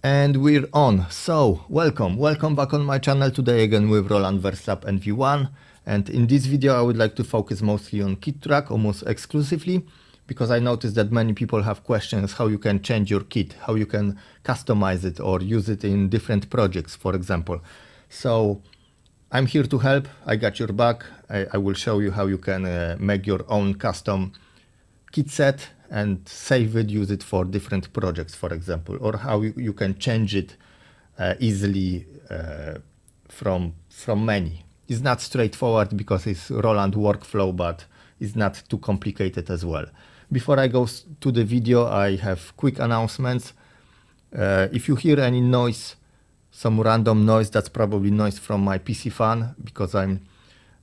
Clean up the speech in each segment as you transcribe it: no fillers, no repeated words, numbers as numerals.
And we're on. So welcome back on my channel today again with Roland Verselab MV1. And in this video I would like to focus mostly on kit track, almost exclusively, because I noticed that many people have questions how you can change your kit, how you can customize it or use it in different projects, for example. So I'm here to help. I got your back. I will show you how you can make your own custom kit set and save it, use it for different projects, for example, or how you can change it easily from many. It's not straightforward because it's Roland workflow, but it's not too complicated as well. Before I go to the video, I have quick announcements. If you hear any noise, some random noise, that's probably noise from my PC fan, because I'm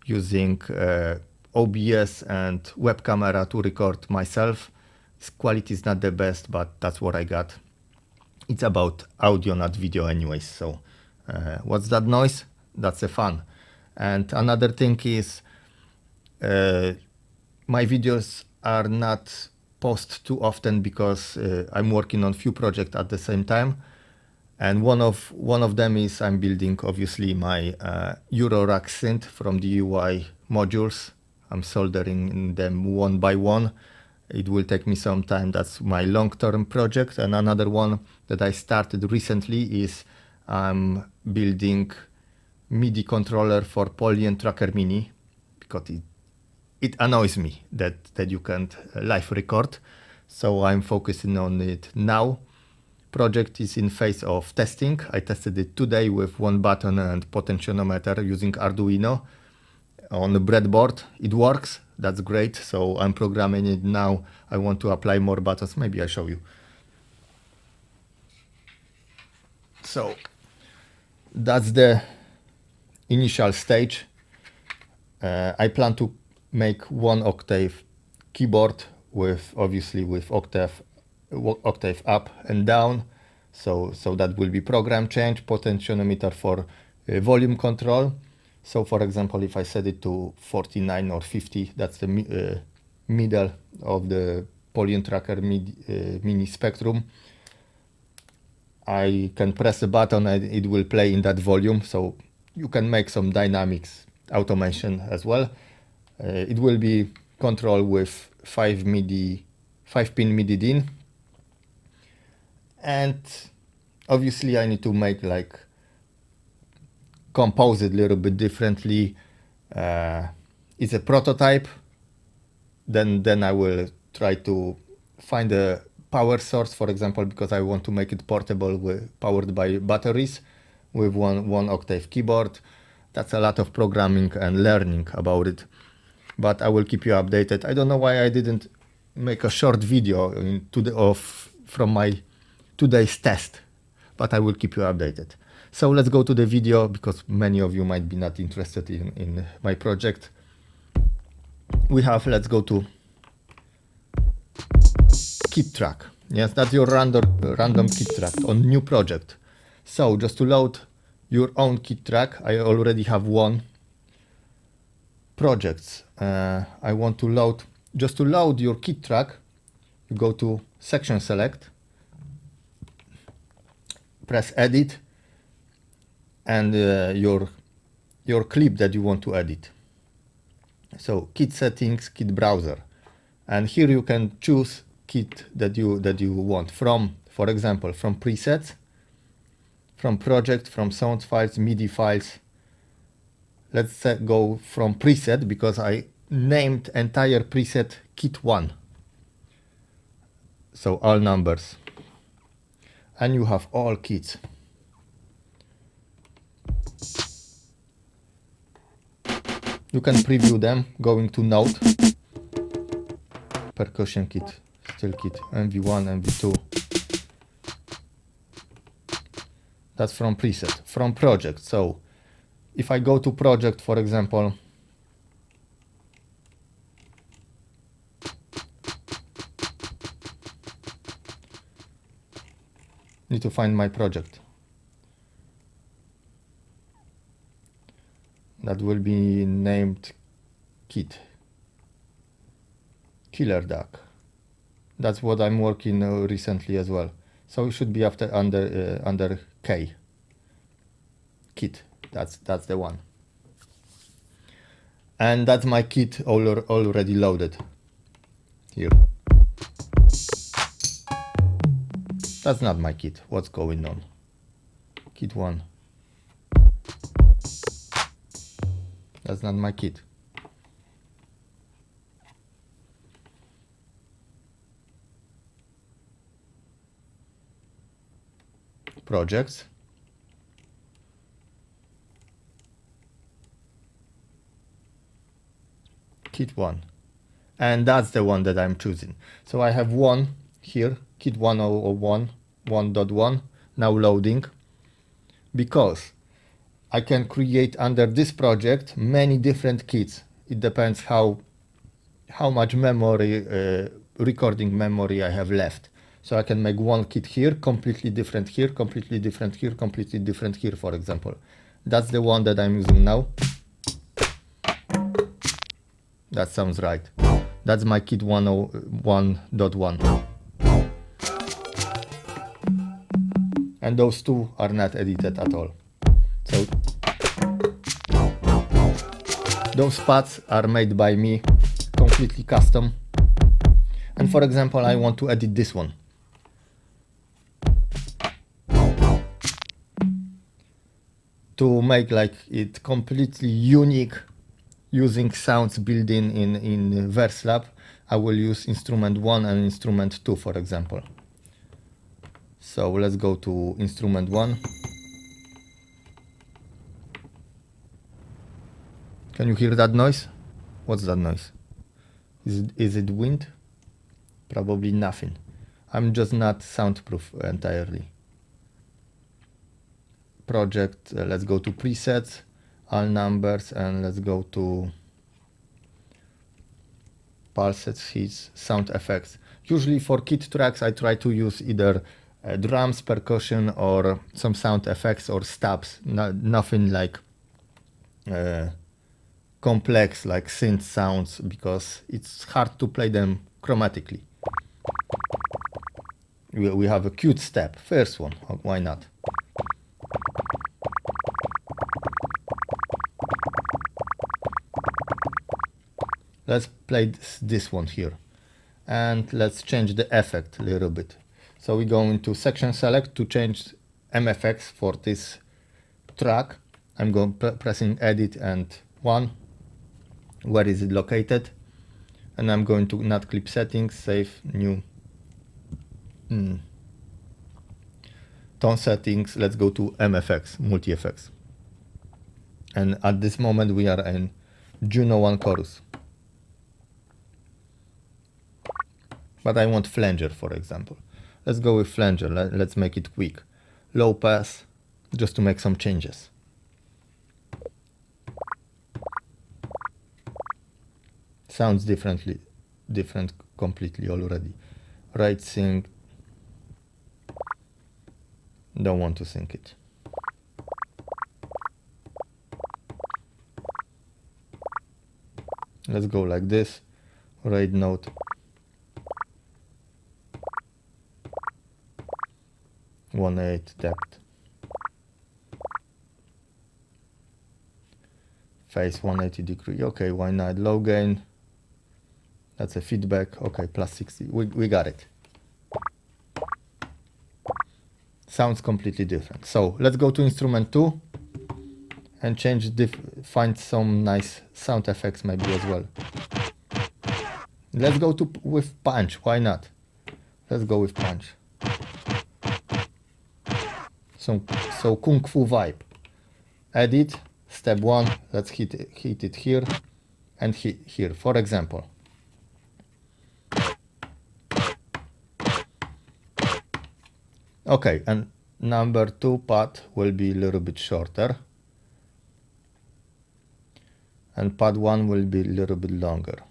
using OBS and web camera to record myself. This quality is not the best, but that's what I got. It's about audio, not video anyways. So what's that noise? That's a fan. And another thing is my videos are not posted too often because I'm working on few projects at the same time. And one of them is I'm building obviously my Eurorack synth from the UI modules. I'm soldering them one by one. It will take me some time. That's my long-term project. And another one that I started recently is I'm building MIDI controller for Polyend Tracker Mini, because it annoys me that you can't live record. So I'm focusing on it now. Project is in phase of testing. I tested it today with one button and potentiometer using Arduino on the breadboard. It works. That's great. So I'm programming it now. I want to apply more buttons. Maybe I show you. So that's the initial stage. I plan to make 1-octave keyboard with obviously with octave up and down. So that will be program change, potentiometer for volume control. So for example, if I set it to 49 or 50, that's the middle of the Polyend Tracker mini spectrum. I can press a button and it will play in that volume. So you can make some dynamics automation as well. It will be controlled with 5-pin MIDI DIN. And obviously I need to make like compose it a little bit differently. It's a prototype. Then I will try to find a power source, for example, because I want to make it portable, powered by batteries with one octave keyboard. That's a lot of programming and learning about it, but I will keep you updated. I don't know why I didn't make a short video from my today's test, but I will keep you updated. So let's go to the video, because many of you might be not interested in my project. Let's go to kit track. Yes, that's your random kit track on new project. So just to load your own kit track, I already have one project. I want to load, just to load your kit track, you go to section select, press edit, and your clip that you want to edit. So kit settings, kit browser, and here you can choose kit that you want from, for example, from presets, from project, from sound files, MIDI files. Let's go from preset, because I named entire preset kit 1. So all numbers, and you have all kits. You can preview them going to Note, percussion kit, still kit, MV1, MV2. That's from preset, from project. So if I go to project, for example, need to find my project. That will be named kit Killer Duck. That's what I'm working recently as well. So it should be after under K. Kit. That's the one. And that's my kit already loaded here. That's not my kit. What's going on? Kit 1. That's not my kit. Projects. Kit 1. And that's the one that I'm choosing. So I have one here, kit 101, 1.1, now loading, because I can create under this project many different kits. It depends how much memory, recording memory I have left. So I can make one kit here, completely different here, completely different here, completely different here, for example. That's the one that I'm using now. That sounds right. That's my kit 101.1. And those two are not edited at all. So those paths are made by me, completely custom. And for example, I want to edit this one. To make like it completely unique, using sounds built in Verselab, I will use instrument 1 and instrument 2, for example. So let's go to instrument 1. Can you hear that noise? What's that noise? Is it wind? Probably nothing. I'm just not soundproof entirely. Project, let's go to presets, all numbers, and let's go to pulses, hits, sound effects. Usually for kit tracks I try to use either drums, percussion, or some sound effects or stabs. Nothing like complex like synth sounds, because it's hard to play them chromatically. We have a cute step, first one, why not? Let's play this one here, and let's change the effect a little bit. So we go into section select to change MFX for this track. I'm going pressing edit and 1. Where is it located? And I'm going to not clip settings, save new tone settings. Let's go to MFX, multi effects. And at this moment we are in Juno 1 chorus. But I want flanger, for example. Let's go with flanger. Let's make it quick. Low pass, just to make some changes. Sounds different completely already. Right sync. Don't want to sync it. Let's go like this. Rate note. .1.8 depth. Phase 180 degree. Okay, why not? Low gain. That's a feedback. Okay, plus 60. We got it. Sounds completely different. So let's go to instrument 2 and change find some nice sound effects maybe as well. Let's go with punch. Why not? Let's go with punch. So kung fu vibe. Edit, step 1. Let's hit it here and here, for example. Okay, and number 2 path will be a little bit shorter, and path 1 will be a little bit longer.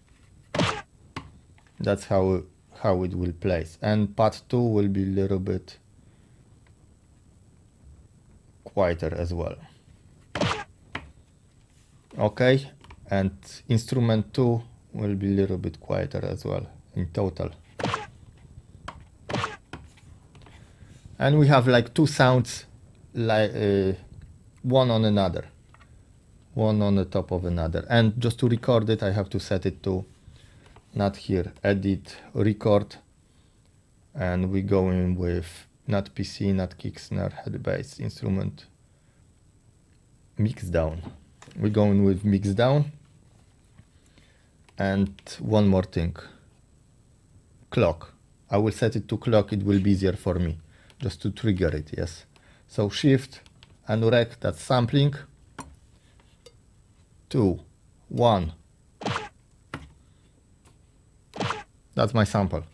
That's how it will place, and path 2 will be a little bit quieter as well. Okay, and instrument 2 will be a little bit quieter as well in total. And we have like two sounds, like one on another, one on the top of another. And just to record it, I have to set it to not here, edit, record, and we go in with not PC, not kick, snare, head, bass, instrument, mix down. We're going with mix down. And one more thing, clock. I will set it to clock, it will be easier for me, just to trigger it, yes. So shift and rec, that's sampling. 2, 1. That's my sample.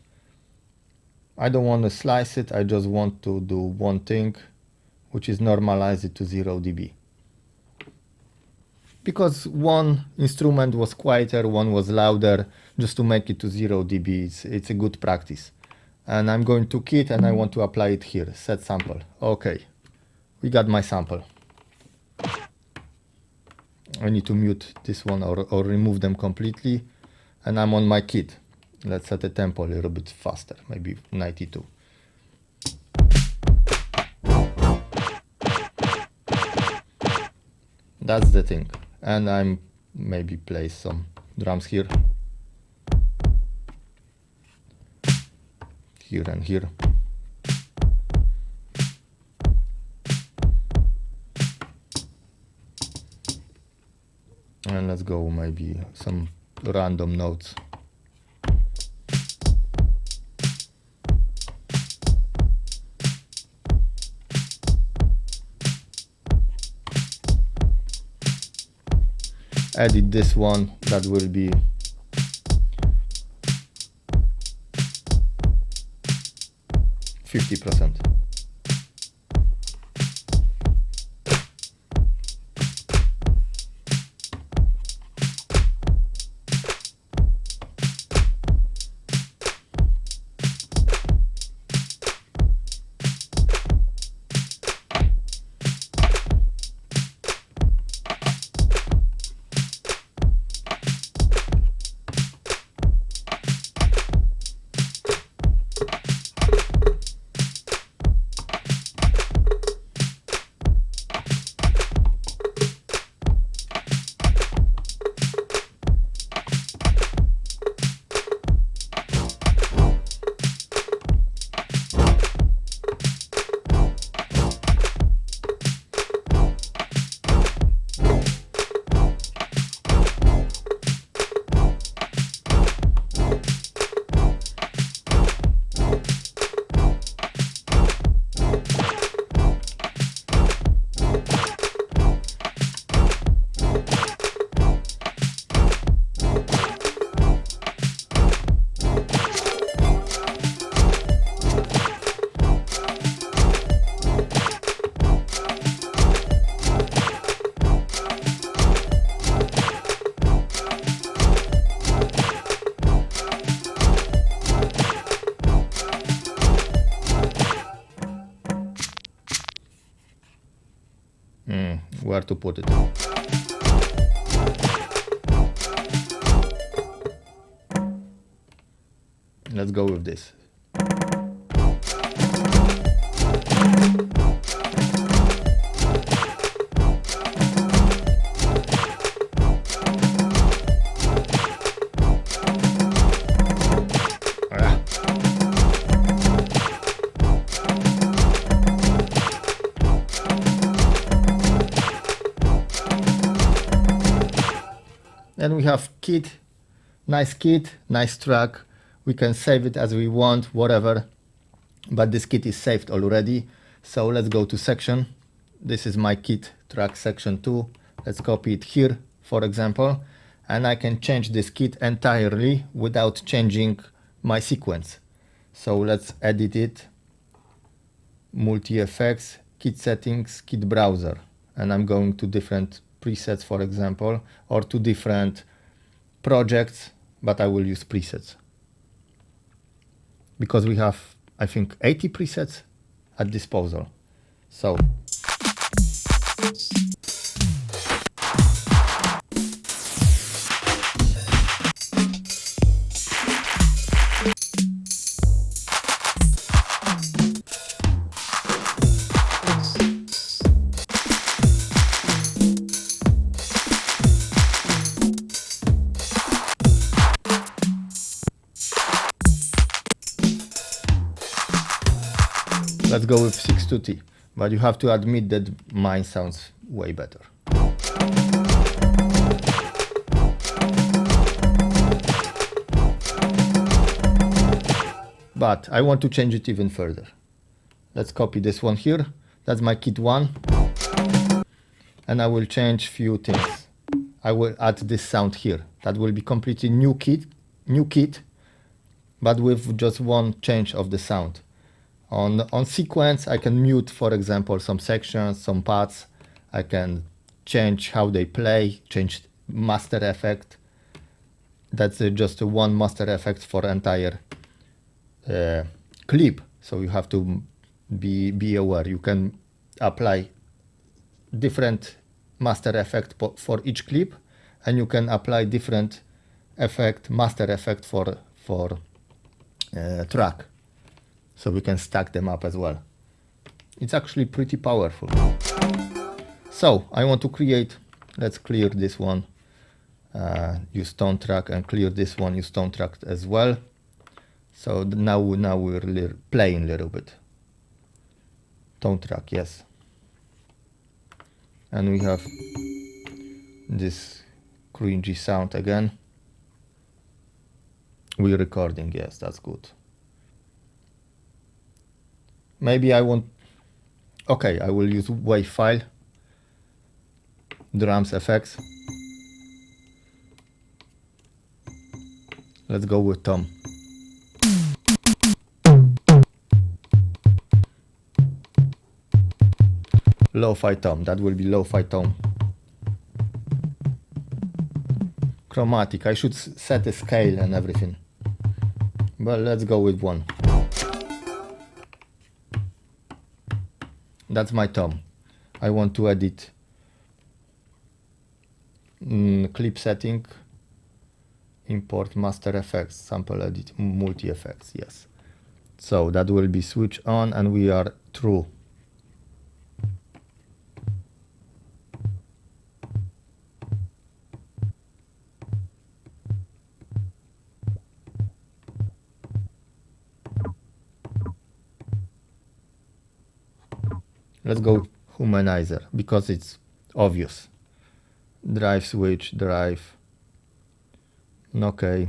I don't want to slice it, I just want to do one thing, which is normalize it to 0 dB. Because one instrument was quieter, one was louder, just to make it to 0 dB, it's a good practice. And I'm going to kit and I want to apply it here, set sample. Okay, we got my sample. I need to mute this one or remove them completely. And I'm on my kit. Let's set the tempo a little bit faster, maybe 92. That's the thing. And I'm maybe play some drums here. Here and here. And let's go maybe some random notes. Edit this one, that will be %50. Where to put it? Let's go with this. Then we have kit, nice track. We can save it as we want, whatever. But this kit is saved already. So let's go to section. This is my kit track section 2. Let's copy it here, for example. And I can change this kit entirely without changing my sequence. So let's edit it. Multi-effects, kit settings, kit browser. And I'm going to different presets, for example, or to different projects, but I will use presets. Because we have, I think, 80 presets at disposal. So 6-2T, but you have to admit that mine sounds way better. But I want to change it even further. Let's copy this one here. That's my kit 1. And I will change few things. I will add this sound here. That will be completely new kit, but with just one change of the sound. On sequence, I can mute, for example, some sections, some parts. I can change how they play, change master effect. That's just one master effect for entire clip. So you have to be aware. You can apply different master effect for each clip, and you can apply different master effect for track. So we can stack them up as well. It's actually pretty powerful. So I want to create, let's clear this one, use tone track, and clear this one, use tone track as well. So now we're playing a little bit. Tone track, yes. And we have this cringy sound again. We're recording, yes, that's good. Maybe I want, okay, I will use wave file, drums effects. Let's go with tom. Lo-fi tom, that will be lo-fi tom. Chromatic, I should set a scale and everything, but let's go with 1. That's my tom. I want to edit clip setting, import master effects, sample edit, multi effects, yes. So that will be switch on and we are true. Let's go humanizer because it's obvious. Drive switch, drive. Okay.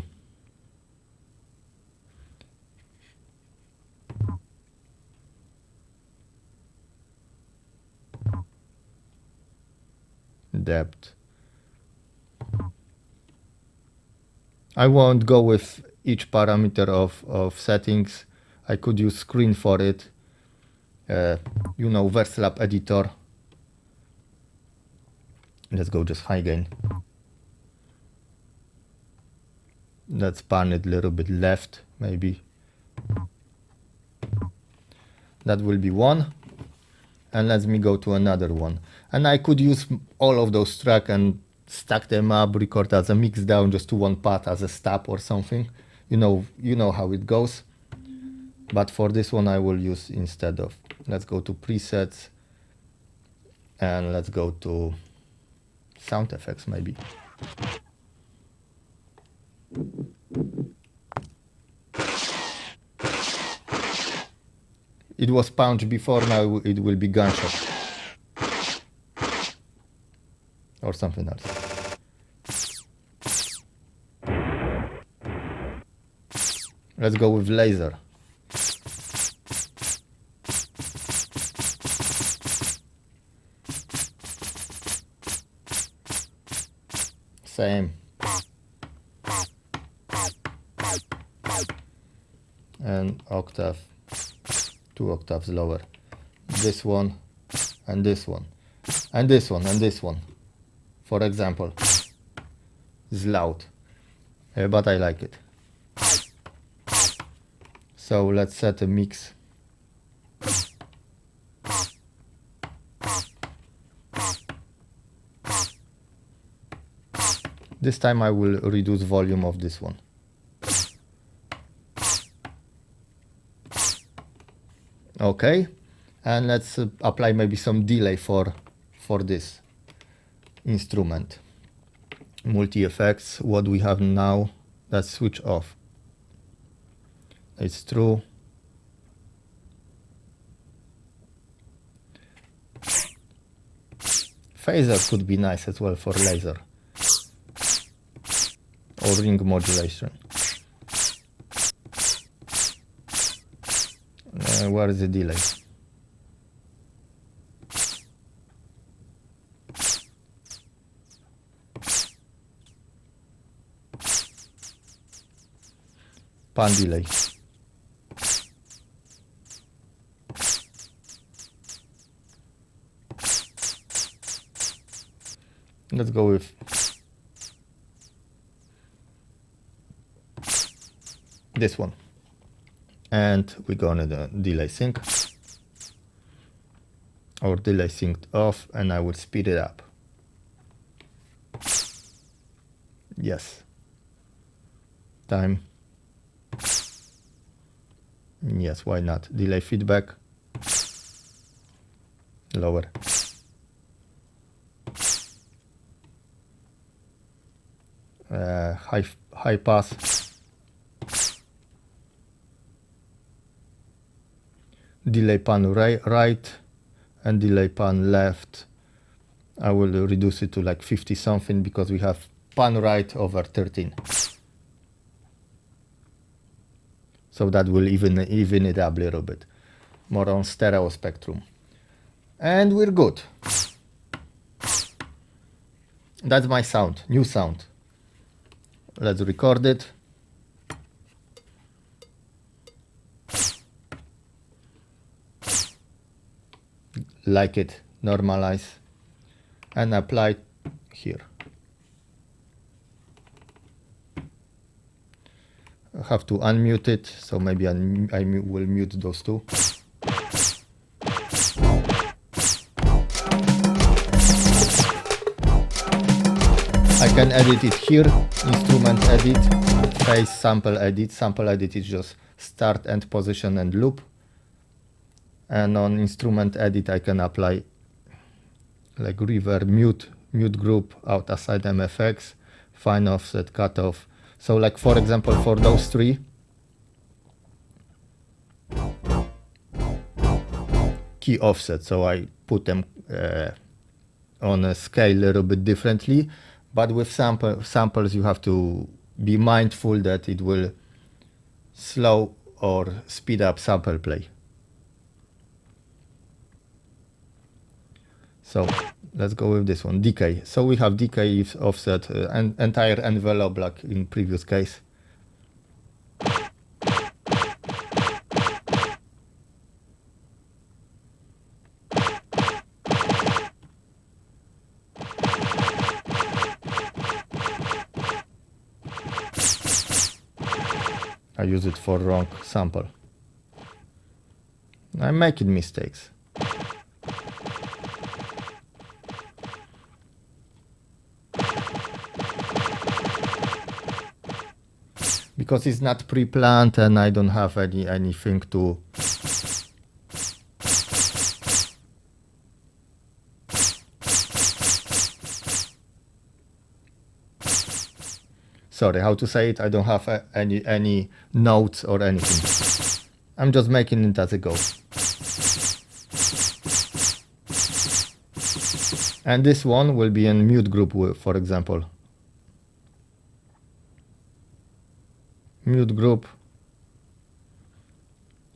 Depth. I won't go with each parameter of settings. I could use screen for it. You know, Verselab editor. Let's go just high gain. Let's pan it a little bit left, maybe. That will be 1. And let me go to another one. And I could use all of those tracks and stack them up, record as a mix down just to one part as a stop or something. You know how it goes. But for this one I will use instead of, let's go to presets and let's go to sound effects maybe. It was punch before, now it will be gunshot. Or something else. Let's go with laser. Same. And octave, 2 octaves lower. This one, and this one, and this one, and this one. For example, it's loud, but I like it. So let's set a mix. This time I will reduce volume of this one. Okay, and let's apply maybe some delay for this instrument. Multi effects, what we have now, let's switch off. It's true. Phaser could be nice as well for laser or ring modulation. Where is the delay? Pan delay. Let's go with this one. And we're gonna do delay sync or delay synced off, and I will speed it up. Yes. Time. Yes, why not? Delay feedback. Lower. High pass. Delay pan right and delay pan left. I will reduce it to like 50 something because we have pan right over 13. So that will even it up a little bit. More on stereo spectrum. And we're good. That's my sound, new sound. Let's record it. Like it, normalize, and apply here. I have to unmute it, so maybe I will mute those two. I can edit it here, instrument edit, phase sample edit. Sample edit is just start, end position, and loop. And on instrument edit, I can apply like reverb, mute group, out aside MFX, fine offset, cutoff. So like for example, for those three, key offset. So I put them on a scale a little bit differently, but with samples you have to be mindful that it will slow or speed up sample play. So let's go with this one, decay. So we have decay if offset an entire envelope like in previous case. I use it for wrong sample. I'm making mistakes. Because it's not pre-planned and I don't have anything to sorry, how to say it? I don't have any notes or anything. I'm just making it as it goes. And this one will be in mute group, for example. Mute group.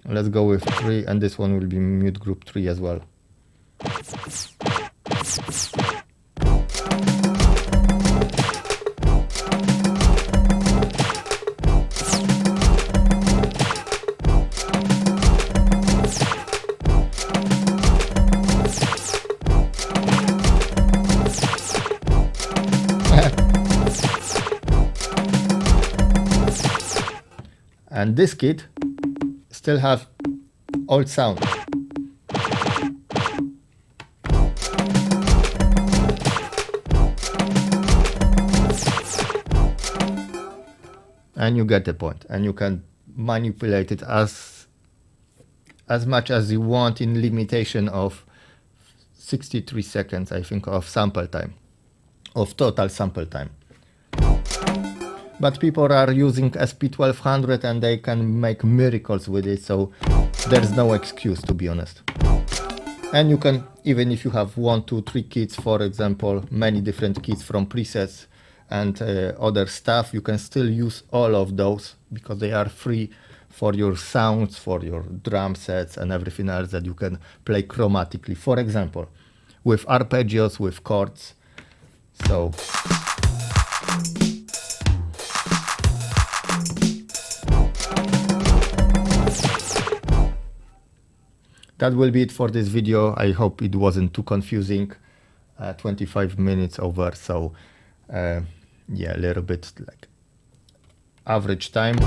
Let's go with 3, and this one will be mute group 3 as well. And this kit still have old sound. And you get the point, and you can manipulate it as much as you want in limitation of 63 seconds, I think, of sample time, of total sample time. But people are using SP1200 and they can make miracles with it, so there's no excuse, to be honest. And you can even if you have 1, 2, 3 kits, for example, many different kits from presets and other stuff, you can still use all of those because they are free for your sounds, for your drum sets and everything else that you can play chromatically, for example, with arpeggios, with chords. So that will be it for this video. I hope it wasn't too confusing. 25 minutes over, so yeah, a little bit like average time.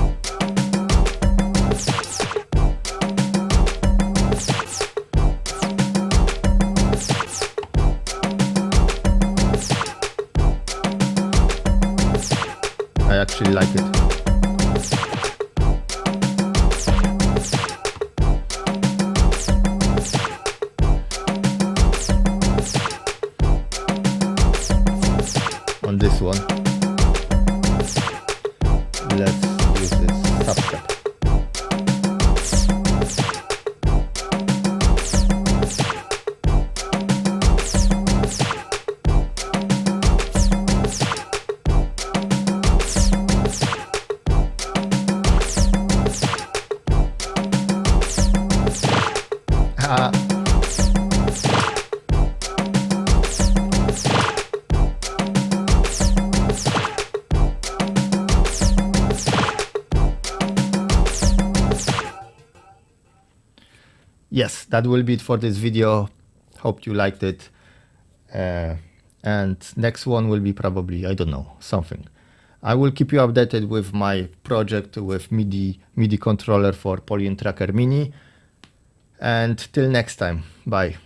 I actually like it. On this one, let's use this substep. Yes, that will be it for this video. Hope you liked it. And next one will be probably, I don't know, something. I will keep you updated with my project with MIDI controller for Polytracker Mini. And till next time, bye.